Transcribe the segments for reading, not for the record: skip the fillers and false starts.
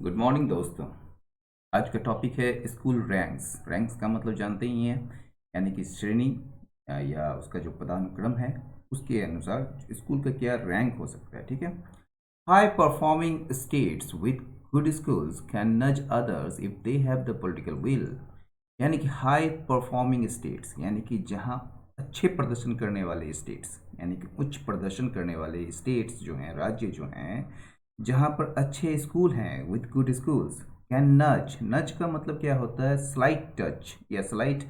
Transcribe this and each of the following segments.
Good morning दोस्तों। आज का टॉपिक है स्कूल रैंक्स। रैंक्स का मतलब जानते ही हैं, यानी कि श्रेणी या उसका जो पदानुक्रम है उसके अनुसार स्कूल का क्या रैंक हो सकता है। ठीक है। High performing states with good schools can nudge others if they have the political will. यानी कि हाई परफॉर्मिंग स्टेट्स यानी कि जहाँ अच्छे प्रदर्शन करने वाले स्टेट्स, यानी कि उच्च प्रदर्शन करने वाले स्टेट्स जो हैं, राज्य जो हैं, जहाँ पर अच्छे स्कूल हैं विद गुड स्कूल्स, कैन नज। नज का मतलब क्या होता है? स्लाइट टच या स्लाइट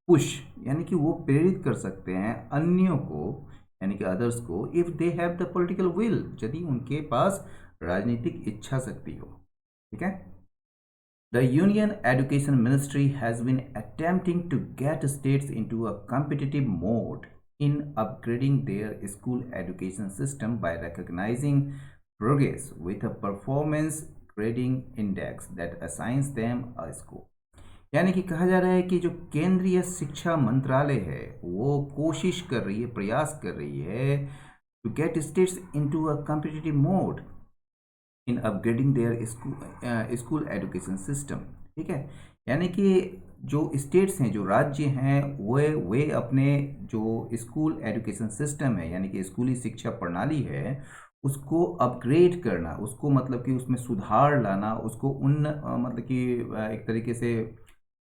पुश, यानी कि वो प्रेरित कर सकते हैं अन्यों को, यानी कि अदर्स को, if they have the political will, यदि उनके पास राजनीतिक इच्छा शक्ति हो। ठीक है। The Union Education Ministry has been attempting to get states into a competitive mode in upgrading their school education system by recognizing progress with a performance grading index that assigns them a score. यानी कि कहा जा रहा है कि जो केंद्रीय शिक्षा मंत्रालय है वो कोशिश कर रही है, प्रयास कर रही है to get states into a competitive mode in upgrading their school education system. ठीक है। यानी कि जो स्टेट्स हैं, जो राज्य हैं, वे अपने जो स्कूल एजुकेशन सिस्टम है, यानी कि स्कूली शिक्षा प्रणाली है, उसको अपग्रेड करना, उसको मतलब कि उसमें सुधार लाना, उसको मतलब कि एक तरीके से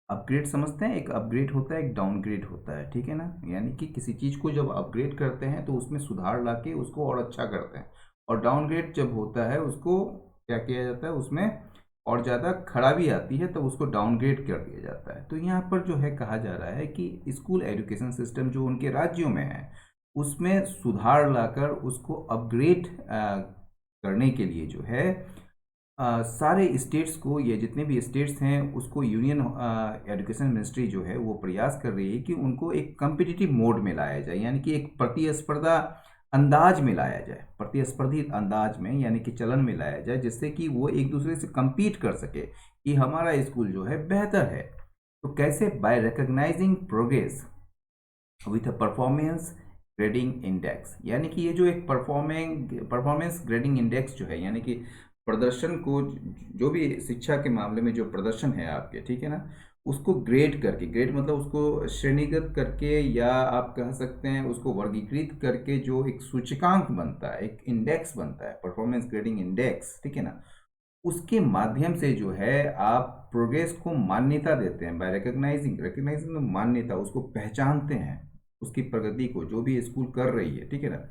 अपग्रेड समझते हैं। एक अपग्रेड होता है, एक डाउनग्रेड होता है। ठीक है ना। यानी कि किसी चीज़ को जब अपग्रेड करते हैं तो उसमें सुधार लाके उसको और अच्छा करते हैं, और डाउनग्रेड जब होता है उसको क्या किया जाता है, उसमें और ज़्यादा खराबी आती है तो उसको डाउनग्रेड कर दिया जाता है। तो यहाँ पर जो है कहा जा रहा है कि स्कूल एजुकेशन सिस्टम जो उनके राज्यों में है उसमें सुधार लाकर उसको अपग्रेड करने के लिए जो है सारे स्टेट्स को, ये जितने भी स्टेट्स हैं उसको यूनियन एजुकेशन मिनिस्ट्री जो है वो प्रयास कर रही है कि उनको एक कम्पिटिटिव मोड में लाया जाए, यानी कि एक प्रतिस्पर्धा अंदाज में लाया जाए, प्रतिस्पर्धी अंदाज में, यानी कि चलन में लाया जाए, जिससे कि वो एक दूसरे से compete कर सके कि हमारा स्कूल जो है बेहतर है। तो कैसे? By recognising progress with a performance grading index. यानी कि ये जो एक परफॉर्मेंस ग्रेडिंग इंडेक्स जो है, यानी कि प्रदर्शन को, जो भी शिक्षा के मामले में जो प्रदर्शन है आपके, ठीक है ना, उसको ग्रेड करके, ग्रेड मतलब उसको श्रेणीगत करके, या आप कह सकते हैं उसको वर्गीकृत करके, जो एक सूचकांक बनता है, एक इंडेक्स बनता है, परफॉर्मेंस ग्रेडिंग इंडेक्स। ठीक है ना। उसके माध्यम से जो है आप प्रोग्रेस को मान्यता देते हैं। बाय रिकॉग्नाइजिंग, रिकॉग्नाइजिंग मान्यता, उसको पहचानते हैं, उसकी प्रगति को, जो भी स्कूल कर रही है। ठीक है ना।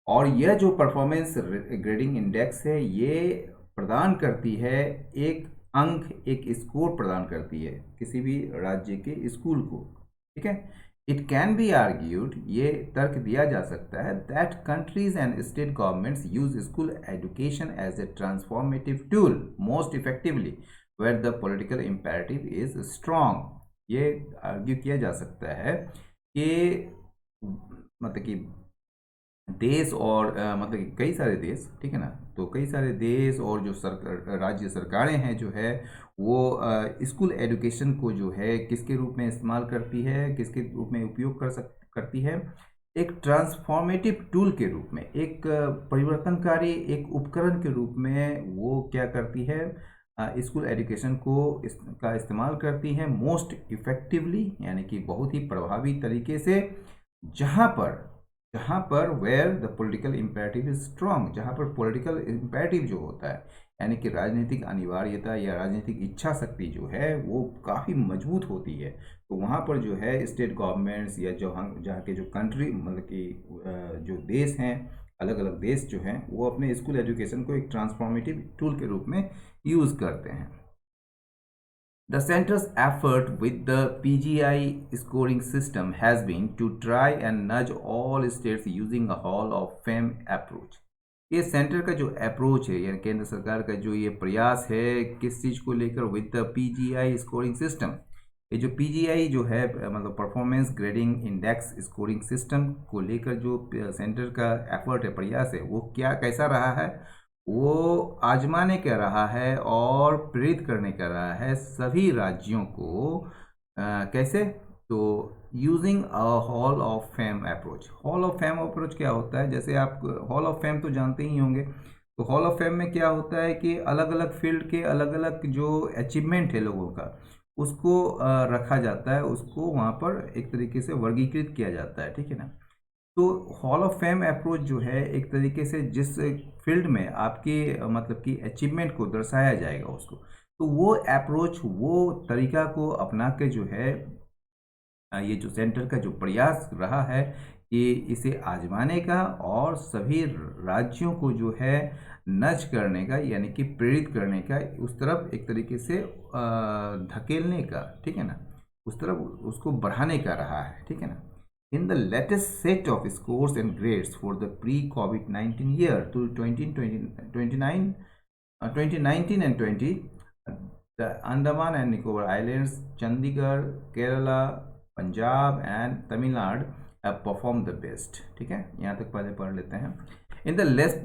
और यह जो परफॉर्मेंस ग्रेडिंग इंडेक्स है ये प्रदान करती है एक अंक, एक स्कोर प्रदान करती है किसी भी राज्य के स्कूल को। ठीक है। इट कैन बी आर्ग्यूड, ये तर्क दिया जा सकता है, that countries and state governments use school education as a transformative tool most effectively where the political imperative is strong. ये आर्ग्यू किया जा सकता है कि मतलब कि देश और मतलब कि कई सारे देश, ठीक है ना, तो कई सारे देश और जो सरकार, राज्य सरकारें हैं जो है वो स्कूल एजुकेशन को जो है किसके रूप में इस्तेमाल करती है, किसके रूप में उपयोग करती है, एक ट्रांसफॉर्मेटिव टूल के रूप में, एक परिवर्तनकारी एक उपकरण के रूप में वो क्या करती है, स्कूल एजुकेशन को का इस्तेमाल करती है मोस्ट इफेक्टिवली, यानी कि बहुत ही प्रभावी तरीके से, जहाँ पर जहाँ पर where the political imperative is strong, जहाँ पर पॉलिटिकल इम्पेरेटिव जो होता है, यानी कि राजनीतिक अनिवार्यता या राजनीतिक इच्छा शक्ति जो है वो काफ़ी मजबूत होती है। तो वहाँ पर जो है स्टेट गवर्नमेंट्स या जहाँ के जो कंट्री, मतलब कि जो देश हैं, अलग अलग देश जो हैं, वो अपने स्कूल एजुकेशन को एक ट्रांसफॉर्मेटिव टूल के रूप में यूज़ करते हैं। The center's effort with the PGI scoring system has been to try and nudge all states using a Hall of Fame approach. ये सेंटर का जो अप्रोच है, यानी केंद्र सरकार का जो ये प्रयास है किस चीज़ को लेकर, with the PGI scoring system. ये जो पीजीआई जो है मतलब performance grading index scoring system को लेकर जो सेंटर का एफर्ट है, प्रयास है, वो क्या कैसा रहा है, वो आजमाने का रहा है और प्रेरित करने का रहा है सभी राज्यों को। कैसे? तो using a hall of fame approach. Hall of fame approach क्या होता है? जैसे आप हॉल ऑफ फेम तो जानते ही होंगे, तो हॉल ऑफ फेम में क्या होता है कि अलग अलग फील्ड के अलग अलग जो अचीवमेंट है लोगों का, उसको रखा जाता है, उसको वहाँ पर एक तरीके से वर्गीकृत किया जाता है, ठीक है ना। तो हॉल ऑफ फेम अप्रोच जो है एक तरीके से जिस फील्ड में आपके मतलब कि अचीवमेंट को दर्शाया जाएगा उसको, तो वो अप्रोच, वो तरीका को अपना के जो है ये जो सेंटर का जो प्रयास रहा है कि इसे आजमाने का और सभी राज्यों को जो है नज करने का, यानी कि प्रेरित करने का, उस तरफ एक तरीके से धकेलने का, ठीक है ना, उस तरफ उसको बढ़ाने का रहा है, ठीक है ना। In the latest set of scores and grades for the pre covid 19 year to 2029 2019 and 20, the Andaman and Nicobar Islands, Chandigarh, Kerala, Punjab and Tamil Nadu have perform the best, ठीक है। यहाँ तक पहले पढ़ लेते हैं। इन द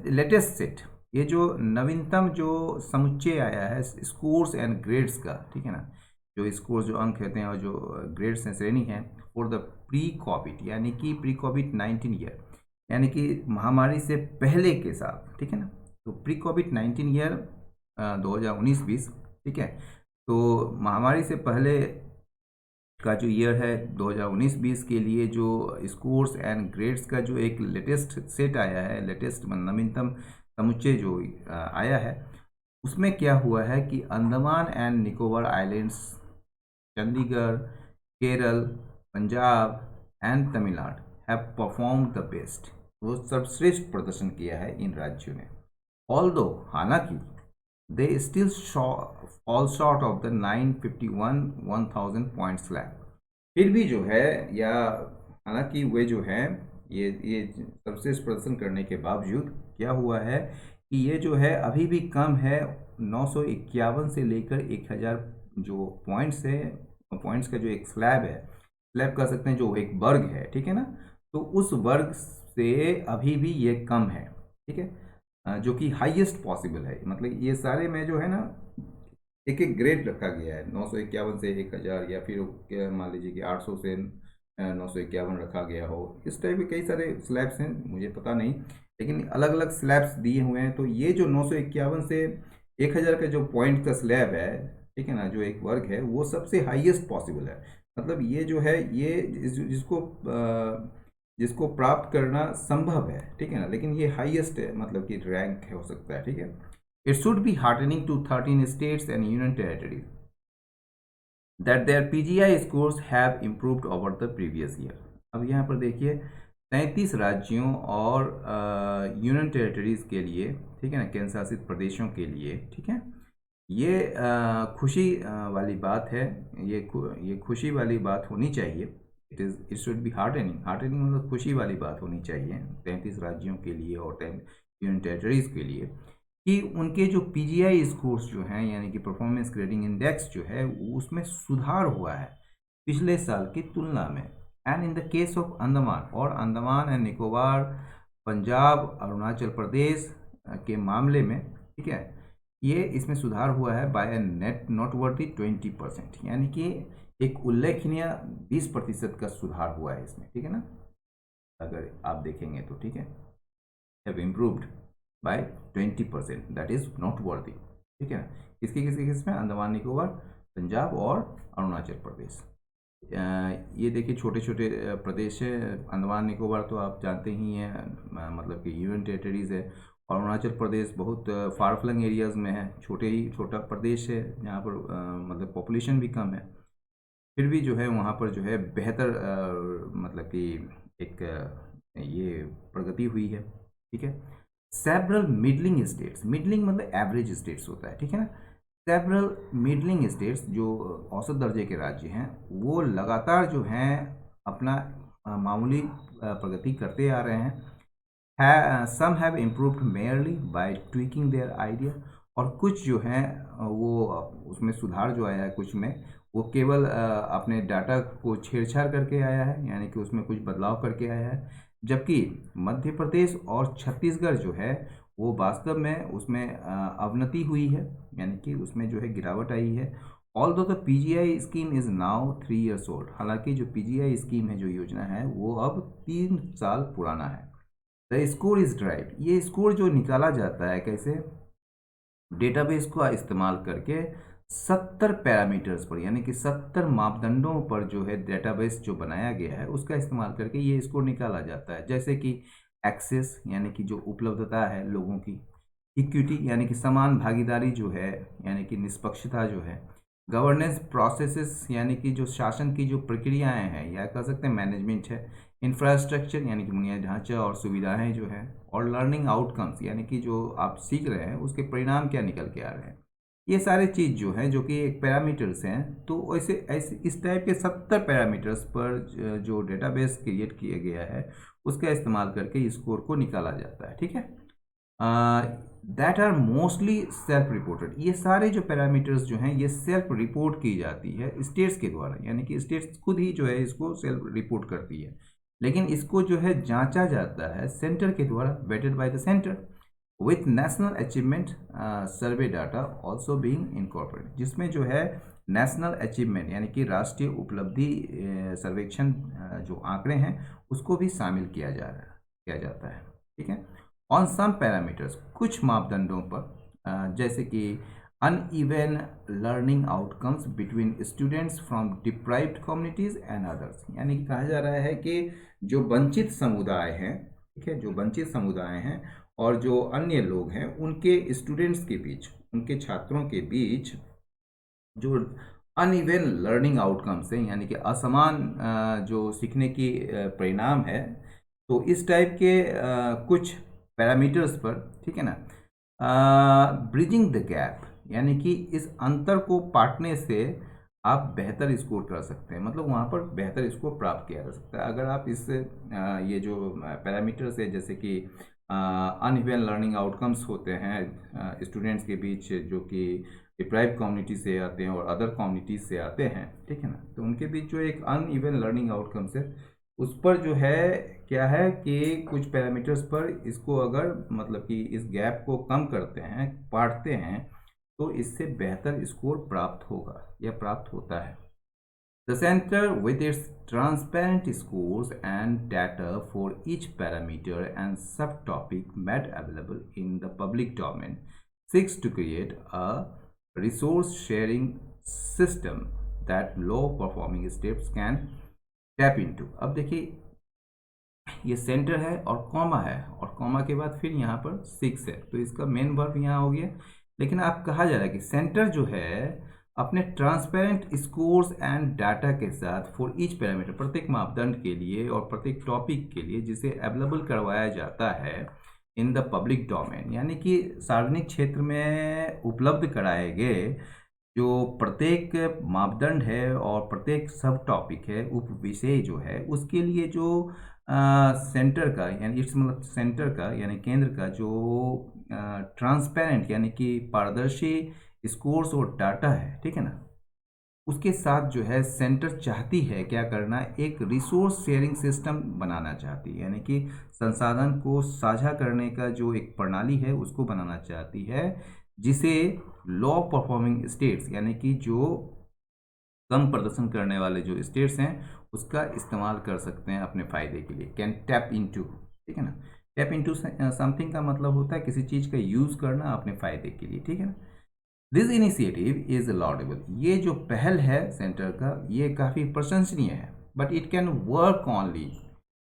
लेटेस्ट सेट, ये जो नवीनतम जो समुच्चय आया है स्कोर्स एंड ग्रेड्स का, ठीक है ना, जो स्कोर्स जो अंक होते हैं और जो ग्रेड्स हैं, श्रेणी है, फॉर द प्री कोविड, यानी कि प्री कोविड 19 ईयर, यानी कि महामारी से पहले के साल, ठीक है ना। तो प्री कोविड 19 ईयर 2019-20, ठीक है। तो महामारी से पहले का जो ईयर है 2019-20 के लिए जो स्कोर्स एंड ग्रेड्स का जो एक लेटेस्ट सेट आया है, लेटेस्ट नवीनतम समुच्चय जो आया है, उसमें क्या हुआ है कि Andaman and Nicobar islands, Chandigarh, Kerala, Punjab and Tamil Nadu have perform the best, वो सर्वश्रेष्ठ प्रदर्शन किया है इन राज्यों ने। ऑल्दो, हालांकि they still fall short of the 951 point slab, फिर भी जो है, या हालांकि वे जो है ये सर्वश्रेष्ठ प्रदर्शन करने के बावजूद क्या हुआ है कि ये जो है अभी भी कम है। 951 से लेकर 1000 जो पॉइंट्स है, पॉइंट्स का जो एक स्लैब है, स्लैब कह सकते हैं, जो एक वर्ग है, ठीक है ना, तो उस वर्ग से अभी भी ये कम है, ठीक है, जो कि हाईएस्ट पॉसिबल है। मतलब ये सारे में जो है ना एक एक ग्रेड रखा गया है, 951 से 1000, या फिर मान लीजिए कि 800 से 951 रखा गया हो, इस टाइप के कई सारे स्लैब्स हैं, मुझे पता नहीं, लेकिन अलग अलग स्लैब्स दिए हुए हैं। तो ये जो 951 से 1000 का जो पॉइंट का स्लैब है, ठीक है ना, जो एक वर्ग है, वो सबसे हाईएस्ट पॉसिबल है। मतलब ये जो है ये जिसको प्राप्त करना संभव है, ठीक है ना, लेकिन ये हाईएस्ट है, मतलब कि रैंक हो सकता है, ठीक है। It should be heartening to 13 states and union territories that their PGI scores have improved over the previous year. अब यहाँ पर देखिए 33 राज्यों और यूनियन टेरिटरीज के लिए, ठीक है ना, केंद्र शासित प्रदेशों के लिए, ठीक है, ये खुशी वाली बात है, ये खुशी वाली बात होनी चाहिए। It should be heartening, heartening मतलब खुशी वाली बात होनी चाहिए 33 राज्यों के लिए और 10 यूनियन टेरिटरीज के लिए, कि उनके जो पीजीआई स्कोर्स जो हैं, यानी कि परफॉर्मेंस ग्रेडिंग इंडेक्स जो है, उसमें सुधार हुआ है पिछले साल की तुलना में। And in the case of Andaman, और अंडमान एंड निकोबार, पंजाब, अरुणाचल प्रदेश के मामले में, ठीक है, ये इसमें सुधार हुआ है बाय नेट नोटवर्दी 20%, यानी कि एक उल्लेखनीय 20% का सुधार हुआ है इसमें, ठीक है ना, अगर आप देखेंगे तो, ठीक है, have improved by 20%, that is noteworthy, ठीक है ना। किसके किसके किसमें? अंडमान निकोबार, पंजाब और अरुणाचल प्रदेश। ये देखिए छोटे छोटे प्रदेश है। अंडमान निकोबार तो आप जानते ही हैं, मतलब कि यूनियन टेरिटरीज है, और अरुणाचल प्रदेश बहुत फार फ्लंग एरियाज़ में है, छोटा प्रदेश है जहाँ पर मतलब पॉपुलेशन भी कम है, फिर भी जो है वहाँ पर जो है बेहतर मतलब कि एक ये प्रगति हुई है, ठीक है। सेवरल मिडलिंग स्टेट्स, मिडलिंग मतलब एवरेज स्टेट्स होता है, ठीक है ना। सेवरल मिडलिंग स्टेट्स जो औसत दर्जे के राज्य हैं, वो लगातार जो हैं अपना मामूली प्रगति करते आ रहे हैं। Some have improved merely by tweaking their idea, और कुछ जो हैं वो उसमें सुधार जो आया है कुछ में, वो केवल अपने डाटा को छेड़छाड़ करके आया है, यानी कि उसमें कुछ बदलाव करके आया है। जबकि मध्य प्रदेश और छत्तीसगढ़ जो है वो वास्तव में उसमें अवनति हुई है, यानी कि उसमें जो है गिरावट आई है। Although the PGI scheme is now 3 years old, हालांकि जो पीजीआई स्कीम है, जो योजना है, वो अब 3 साल पुराना है। द स्कोर इज ड्राइव, ये स्कोर जो निकाला जाता है कैसे, डेटाबेस का इस्तेमाल करके 70 पैरामीटर्स पर, यानी कि 70 मापदंडों पर जो है डेटाबेस जो बनाया गया है उसका इस्तेमाल करके ये स्कोर निकाला जाता है। जैसे कि एक्सेस, यानी कि जो उपलब्धता है लोगों की, इक्विटी यानी कि समान भागीदारी जो है, यानी कि निष्पक्षता जो है, गवर्नेंस प्रोसेसेस यानी कि जो शासन की जो प्रक्रियाएं हैं या कह सकते हैं मैनेजमेंट है, इंफ्रास्ट्रक्चर यानी कि बुनियादी ढांचा और सुविधाएं जो है, और लर्निंग आउटकम्स यानी कि जो आप सीख रहे हैं उसके परिणाम क्या निकल के आ रहे हैं, ये सारे चीज़ जो हैं जो कि एक पैरामीटर्स हैं। तो ऐसे ऐसे इस टाइप के 70 पैरामीटर्स पर जो डेटाबेस क्रिएट किया गया है उसका इस्तेमाल करके स्कोर को निकाला जाता है। ठीक है, that are mostly self reported, ये सारे जो पैरामीटर्स जो हैं ये सेल्फ रिपोर्ट की जाती है स्टेट्स के द्वारा, यानी कि स्टेट्स खुद ही जो है इसको सेल्फ रिपोर्ट करती है, लेकिन इसको जो है जांचा जाता है सेंटर के द्वारा, vetted by the centre, with national achievement survey data also being incorporated, जिसमें जो है नेशनल अचीवमेंट यानी कि राष्ट्रीय उपलब्धि सर्वेक्षण जो आंकड़े हैं उसको भी शामिल किया जाता है। ठीक है, ऑन सम पैरामीटर्स, कुछ मापदंडों पर जैसे कि uneven learning outcomes between students from deprived communities and others, यानी कि कहा जा रहा है कि जो वंचित समुदाय हैं, ठीक है, जो वंचित समुदाय हैं और जो अन्य लोग हैं उनके स्टूडेंट्स के बीच, उनके छात्रों के बीच जो अनइवन लर्निंग आउटकम्स हैं, यानी कि असमान जो सीखने की परिणाम है, तो इस टाइप के कुछ पैरामीटर्स पर, ठीक है ना, ब्रिजिंग द गैप, यानी कि इस अंतर को पाटने से आप बेहतर स्कोर कर सकते हैं, मतलब वहाँ पर बेहतर स्कोर प्राप्त किया जा सकता है अगर आप इस ये जो पैरामीटर्स है जैसे कि अनइवन लर्निंग आउटकम्स होते हैं स्टूडेंट्स के बीच जो कि डिप्राइव कम्युनिटी से आते हैं और अदर कम्युनिटीज से आते हैं, ठीक है ना, तो उनके बीच जो एक अनइवन लर्निंग आउटकम्स है उस पर जो है क्या है कि कुछ पैरामीटर्स पर इसको अगर मतलब कि इस गैप को कम करते हैं, पाटते हैं, तो इससे बेहतर स्कोर प्राप्त होगा या प्राप्त होता है। The center, with its transparent scores and data for each parameter and subtopic made available in the public domain, seeks to create a resource sharing system that low performing states can tap into। अब देखिए ये centre है और comma है और comma के बाद फिर यहाँ पर 6 है, तो इसका मेन वर्ब यहाँ हो गया, लेकिन आप कहा जा रहा है कि सेंटर जो है अपने ट्रांसपेरेंट स्कोर्स एंड डाटा के साथ फॉर ईच पैरामीटर, प्रत्येक मापदंड के लिए और प्रत्येक टॉपिक के लिए जिसे अवेलेबल करवाया जाता है इन द पब्लिक डोमेन, यानी कि सार्वजनिक क्षेत्र में उपलब्ध कराए गए जो प्रत्येक मापदंड है और प्रत्येक सब टॉपिक है, उप विषय जो है उसके लिए जो सेंटर का यानी इट्स मतलब सेंटर का यानी केंद्र का जो ट्रांसपेरेंट यानी कि पारदर्शी स्कोर्स और डाटा है, ठीक है ना, उसके साथ जो है सेंटर चाहती है क्या करना, एक रिसोर्स शेयरिंग सिस्टम बनाना चाहती है, यानी कि संसाधन को साझा करने का जो एक प्रणाली है उसको बनाना चाहती है, जिसे लो परफॉर्मिंग स्टेट्स यानी कि जो कम प्रदर्शन करने वाले जो स्टेट्स हैं उसका इस्तेमाल कर सकते हैं अपने फायदे के लिए, कैन टैप इनटू, ठीक है ना, टैप इनटू समथिंग का मतलब होता है किसी चीज़ का यूज़ करना अपने फायदे के लिए, ठीक है ना। दिस इनिशिएटिव इज लॉडेबल, ये जो पहल है सेंटर का ये काफ़ी प्रशंसनीय है, but it can work only,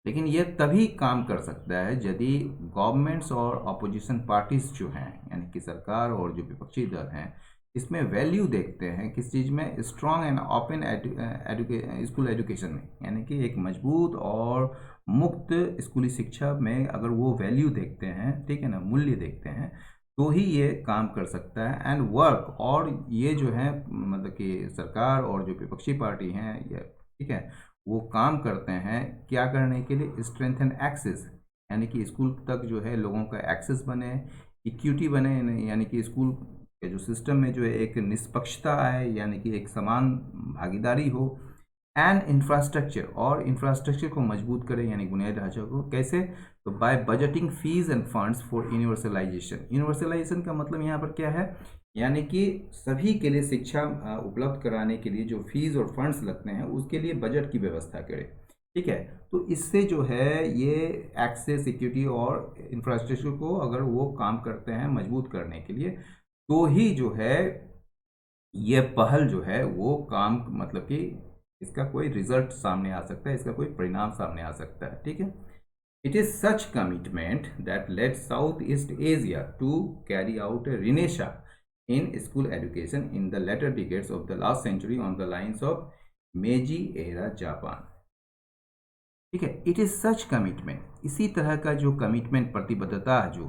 लेकिन ये तभी काम कर सकता है यदि गवर्नमेंट्स और अपोजिशन पार्टीज जो हैं यानी कि सरकार और जो विपक्षी दल हैं इसमें वैल्यू देखते हैं किस चीज़ में, strong and open school education में, यानी कि एक मजबूत और मुक्त स्कूली शिक्षा में अगर वो वैल्यू देखते हैं, ठीक है ना, मूल्य देखते हैं, तो ही ये काम कर सकता है एंड वर्क, और ये जो है मतलब कि सरकार और जो विपक्षी पार्टी हैं ये, ठीक है, वो काम करते हैं क्या करने के लिए, स्ट्रेंथन एक्सेस, यानी कि स्कूल तक जो है लोगों का एक्सेस बने, इक्विटी बने, यानी कि स्कूल के जो सिस्टम में जो है एक निष्पक्षता आए, यानी कि एक समान भागीदारी हो, एंड इंफ्रास्ट्रक्चर, और इंफ्रास्ट्रक्चर को मजबूत करें यानी बुनियादी ढांचे को, कैसे, तो by budgeting fees and funds for universalisation. Universalisation का मतलब यहाँ पर क्या है, यानी कि सभी के लिए शिक्षा उपलब्ध कराने के लिए जो फीस और फंड्स लगते हैं उसके लिए बजट की व्यवस्था करें, ठीक है। तो इससे जो है ये एक्सेस, सिक्योरिटी और इंफ्रास्ट्रक्चर को अगर वो काम करते हैं मजबूत करने के लिए, तो ही जो है ये पहल जो है वो काम, मतलब कि इसका कोई रिजल्ट सामने आ सकता है, इसका कोई परिणाम सामने आ सकता है। ठीक है। It is such commitment that led Southeast Asia to carry out a renaissance in school education in the latter decades of the last century on the lines of Meiji era Japan. ठीक है। It is such commitment, इसी तरह का जो commitment, प्रतिबद्धता जो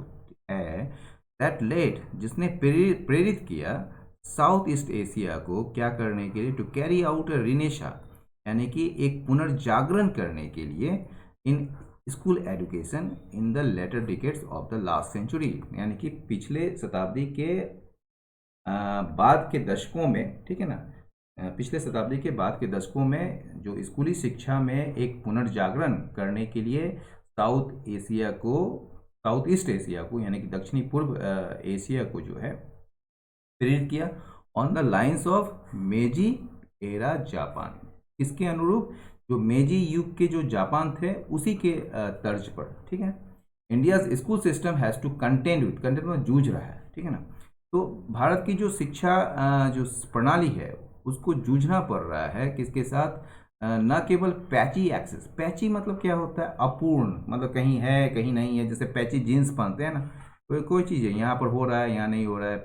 है, that led, जिसने प्रेरित प्रेरित किया साउथ ईस्ट एशिया को क्या करने के लिए, to carry out a renaissance, यानी कि एक पुनर्जागरण करने के लिए in school education in the latter decades of the last century, यानी कि पिछले शताब्दी के बाद के दशकों में, ठीक है ना, पिछले शताब्दी के बाद के दशकों में जो स्कूली शिक्षा में एक पुनर्जागरण करने के लिए साउथ एशिया को, साउथ ईस्ट एशिया को, यानी कि दक्षिणी पूर्व एशिया को जो है प्रेरित किया ऑन द लाइंस ऑफ मेजी एरा जापान। इसके अनुरूप जो मेजी युग के जो जापान थे उसी के तर्ज पर। ठीक है। India school system has to contend with, content में जूझ रहा है। ठीक है ना। तो भारत की जो शिक्षा जो प्रणाली है उसको जूझना पड़ रहा है किसके साथ, न केवल पैची एक्सेस, पैची मतलब क्या होता है, अपूर्ण, मतलब कहीं है कहीं नहीं है, जैसे पैची जीन्स पहनते हैं ना, कोई कोई चीज़ है यहाँ पर हो रहा है यहाँ नहीं हो रहा है,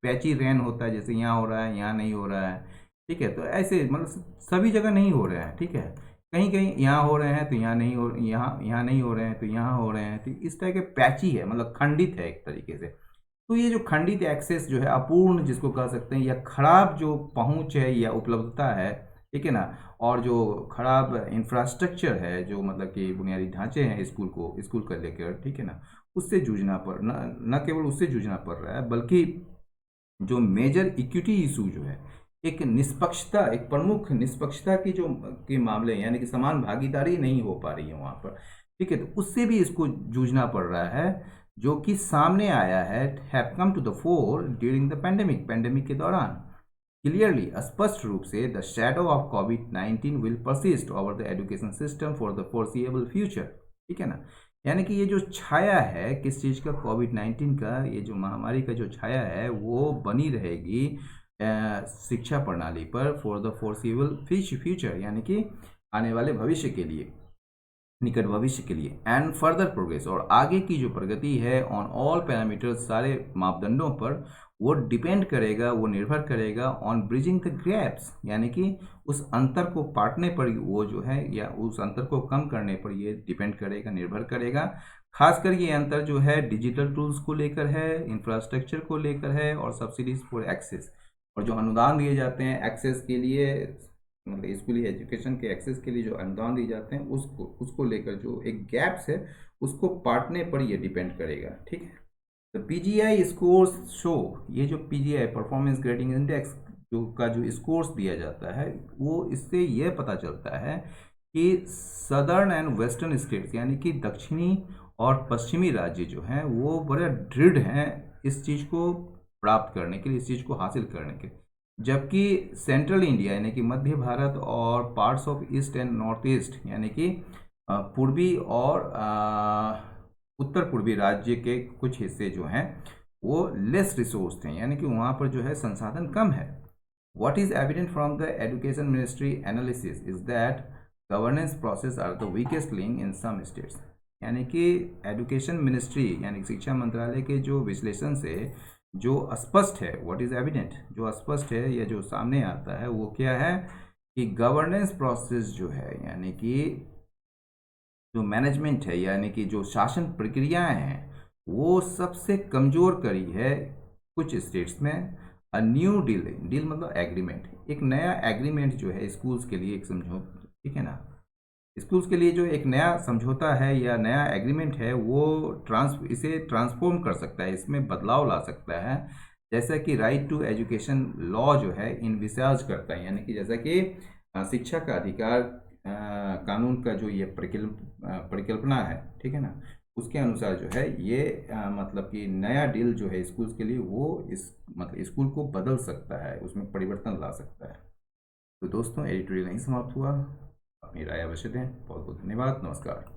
पैची रेन होता है, जैसे यहाँ हो रहा है यहाँ नहीं हो रहा है। ठीक है। तो ऐसे मतलब सभी जगह नहीं हो रहे हैं। ठीक है। कहीं कहीं यहाँ हो रहे हैं तो यहाँ नहीं हो, यहाँ नहीं हो रहे हैं तो यहाँ हो रहे हैं। तो इस तरह के पैची है, मतलब खंडित है एक तरीके से। तो ये जो खंडित एक्सेस जो है, अपूर्ण जिसको कह सकते हैं, या खराब जो पहुंच है या उपलब्धता है, ठीक है ना, और जो खराब इंफ्रास्ट्रक्चर है, जो मतलब कि बुनियादी ढांचे हैं स्कूल को लेकर, ठीक है ना, उससे जूझना पड़ न केवल उससे जूझना पड़ रहा है, बल्कि जो मेजर इक्विटी इशू जो है, एक निष्पक्षता, एक प्रमुख निष्पक्षता की जो के मामले, यानी कि समान भागीदारी नहीं हो पा रही है वहाँ पर। ठीक है। तो उससे भी इसको जूझना पड़ रहा है, जो कि सामने आया है, have come to the fore during the pandemic के दौरान। क्लियरली, स्पष्ट रूप से, द शैडो ऑफ कोविड-19 will persist over the education system for the foreseeable future. ठीक है ना। यानी कि ये जो छाया है किस चीज़ का, कोविड-19 का, ये जो महामारी का जो छाया है वो बनी रहेगी शिक्षा प्रणाली पर फॉर द फोरसिएबल फ्यूचर, यानी कि आने वाले भविष्य के लिए, निकट भविष्य के लिए। एंड फर्दर प्रोग्रेस, और आगे की जो प्रगति है, ऑन ऑल पैरामीटर्स, सारे मापदंडों पर, वो डिपेंड करेगा, वो निर्भर करेगा ऑन ब्रिजिंग द गैप्स, यानी कि उस अंतर को पाटने पर वो जो है, या उस अंतर को कम करने पर ये डिपेंड करेगा, निर्भर करेगा। खासकर ये अंतर जो है डिजिटल टूल्स को लेकर है, इंफ्रास्ट्रक्चर को लेकर है, और सब्सिडीज फॉर एक्सेस, और जो अनुदान दिए जाते हैं एक्सेस के लिए, मतलब स्कूली एजुकेशन के एक्सेस के लिए जो अनुदान दिए जाते हैं, उसको लेकर जो एक गैप्स है उसको पाटने पर ये डिपेंड करेगा। ठीक है। तो पीजीआई स्कोर्स शो, ये जो पीजीआई परफॉर्मेंस ग्रेडिंग इंडेक्स जो स्कोर्स दिया जाता है, वो इससे ये पता चलता है कि सदर्न एंड वेस्टर्न स्टेट्स, यानी कि दक्षिणी और पश्चिमी राज्य जो हैं वो बड़े दृढ़ हैं इस चीज़ को प्राप्त करने के लिए, इस चीज़ को हासिल करने के लिए, जबकि सेंट्रल इंडिया, यानी कि मध्य भारत, और parts of east and north east, यानी कि पूर्वी और उत्तर पूर्वी राज्य के कुछ हिस्से जो हैं वो लेस रिसोर्स थे, यानी कि वहाँ पर जो है संसाधन कम है। What is evident from the education ministry analysis is that governance process are the weakest link in some states। यानी कि एजुकेशन मिनिस्ट्री, यानी शिक्षा मंत्रालय के जो विश्लेषण से जो स्पष्ट है, व्हाट इज एविडेंट, जो स्पष्ट है या जो सामने आता है, वो क्या है कि गवर्नेंस प्रोसेस जो है, यानी कि जो मैनेजमेंट है, यानी कि जो शासन प्रक्रियाएं हैं, वो सबसे कमजोर करी है कुछ स्टेट्स में। अ न्यू डील मतलब एग्रीमेंट, एक नया एग्रीमेंट जो है स्कूल्स के लिए, एक समझौता, ठीक है ना, स्कूल्स के लिए जो एक नया समझौता है या नया एग्रीमेंट है, वो इसे ट्रांसफॉर्म कर सकता है, इसमें बदलाव ला सकता है। जैसा कि राइट टू एजुकेशन लॉ जो है इनविसाज करता है, यानी कि जैसा कि शिक्षा का अधिकार कानून का जो ये परिकल्पना है, ठीक है ना, उसके अनुसार जो है ये मतलब कि नया डील जो है स्कूल्स के लिए, वो इस मतलब स्कूल को बदल सकता है, उसमें परिवर्तन ला सकता है। तो दोस्तों, एडिटोरियल नहीं समाप्त हुआ, अपनी राय अवश्य दें। बहुत बहुत धन्यवाद। नमस्कार।